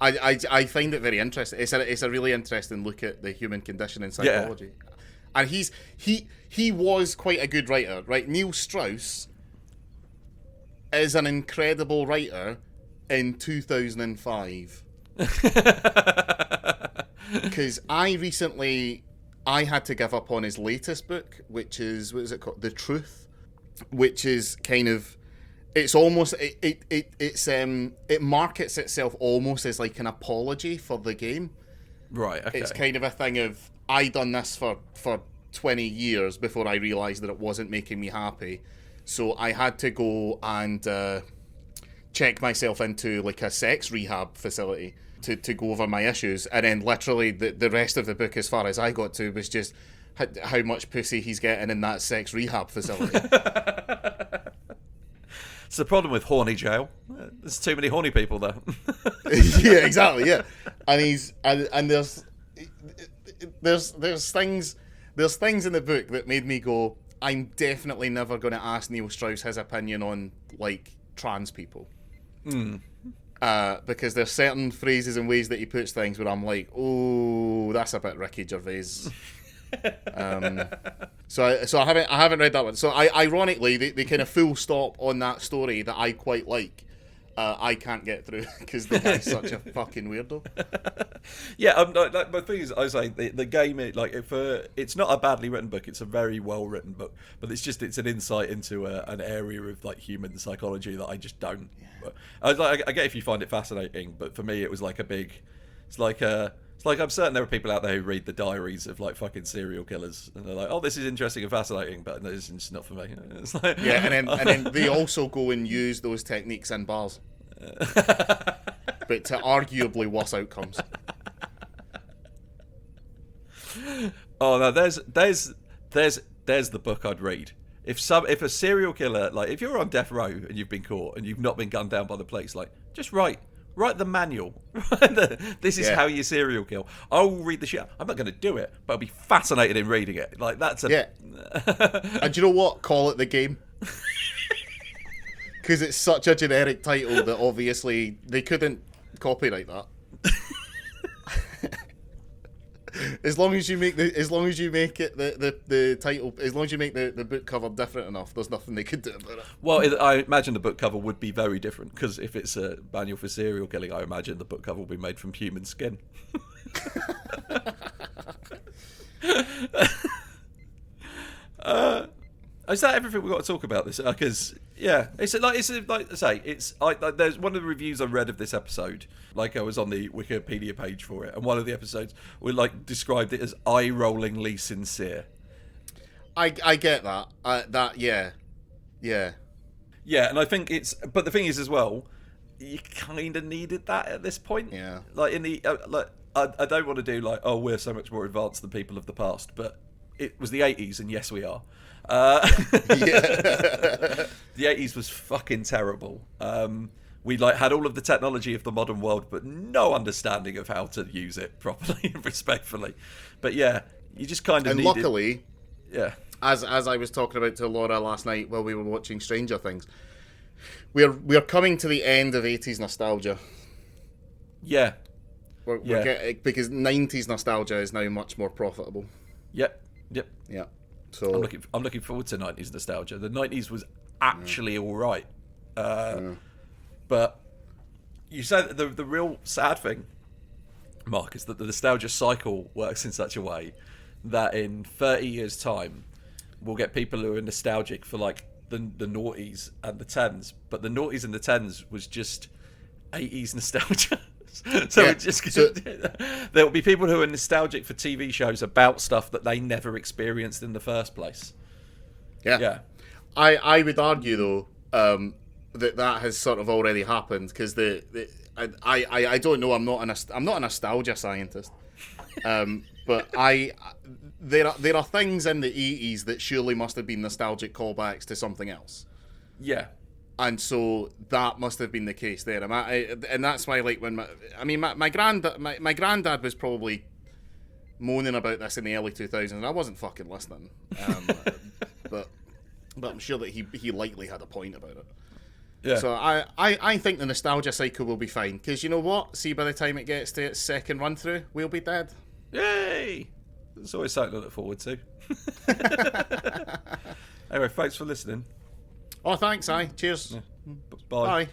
Speaker 2: I find it very interesting. It's a really interesting look at the human condition and psychology. Yeah. And he was quite a good writer, right? Neil Strauss is an incredible writer in 2005. Because I had to give up on his latest book, which is, what is it called? The Truth, which is kind of, it's almost, it markets itself almost as like an apology for the game.
Speaker 3: Right, okay.
Speaker 2: It's kind of a thing of, I done this for 20 years before I realised that it wasn't making me happy. So I had to go and check myself into like a sex rehab facility to go over my issues. And then literally the rest of the book, as far as I got to, was just how much pussy he's getting in that sex rehab facility.
Speaker 3: It's the problem with horny jail. There's too many horny people there.
Speaker 2: Yeah, exactly. Yeah, and there's things in the book that made me go, I'm definitely never going to ask Neil Strauss his opinion on like trans people. Because there's certain phrases and ways that he puts things where I'm like, oh, that's a bit Ricky Gervais. So I haven't read that one. So ironically, they kind of full stop on that story that I quite like. I can't get through because the guy's such a fucking weirdo.
Speaker 3: Yeah, like my thing is, I was like, the game, it's not a badly written book. It's a very well written book, but it's an insight into an area of like human psychology that I just don't. Yeah. I was like, I get if you find it fascinating, but for me, it was like it's like I'm certain there are people out there who read the diaries of like fucking serial killers, and they're like, "Oh, this is interesting and fascinating," but no, it's just not for me. It's like,
Speaker 2: yeah, and then they also go and use those techniques in bars, but to arguably worse outcomes.
Speaker 3: Oh no, there's the book I'd read. If a serial killer, like if you're on death row and you've been caught and you've not been gunned down by the police, like just write the manual. This is how you serial kill. I'll read the shit. I'm not going to do it, but I'll be fascinated in reading it. Like that's a
Speaker 2: And do you know what? Call it The Game. Because it's such a generic title that obviously they couldn't copyright that. As long as you make it the title, as long as you make the book cover different enough, there's nothing they could do about it.
Speaker 3: Well, I imagine the book cover would be very different because if it's a manual for serial killing, I imagine the book cover will be made from human skin. Is that everything we've got to talk about this? Because it's like I say, there's one of the reviews I read of this episode. Like I was on the Wikipedia page for it, and one of the episodes we like described it as eye-rollingly sincere.
Speaker 2: I get that.
Speaker 3: Yeah, and I think but the thing is as well, you kind of needed that at this point.
Speaker 2: Yeah. Like
Speaker 3: in the I don't want to do like, oh, we're so much more advanced than people of the past, but it was the 80s, and yes, we are. The 80s was fucking terrible. We like had all of the technology of the modern world, but no understanding of how to use it properly and respectfully. But yeah, you just kind of needed.
Speaker 2: And luckily,
Speaker 3: yeah,
Speaker 2: as I was talking about to Laura last night while we were watching Stranger Things, we're coming to the end of 80s nostalgia.
Speaker 3: Yeah,
Speaker 2: we're getting, because 90s nostalgia is now much more profitable.
Speaker 3: Yep.
Speaker 2: Yeah. So
Speaker 3: I'm looking forward to 90s nostalgia. The 90s was actually all right. But you said that the real sad thing, Mark, is that the nostalgia cycle works in such a way that in 30 years' time, we'll get people who are nostalgic for like the noughties and the tens. But the noughties and the tens was just 80s nostalgia. So
Speaker 2: Yeah,
Speaker 3: we're just there will be people who are nostalgic for TV shows about stuff that they never experienced in the first place. Yeah.
Speaker 2: I would argue though that has sort of already happened because I don't know. I'm not a nostalgia scientist, but there are things in the 80s that surely must have been nostalgic callbacks to something else.
Speaker 3: Yeah.
Speaker 2: And so that must have been the case there, and that's why, like, when my granddad was probably moaning about this in the early 2000s, and I wasn't fucking listening, but I'm sure that he likely had a point about it.
Speaker 3: Yeah.
Speaker 2: So I think the nostalgia cycle will be fine, because you know what? See, by the time it gets to its second run through, we'll be dead.
Speaker 3: Yay! It's always something to look forward to. Anyway, thanks for listening.
Speaker 2: Oh, thanks, aye. Cheers.
Speaker 3: Yeah. Bye.
Speaker 2: Bye.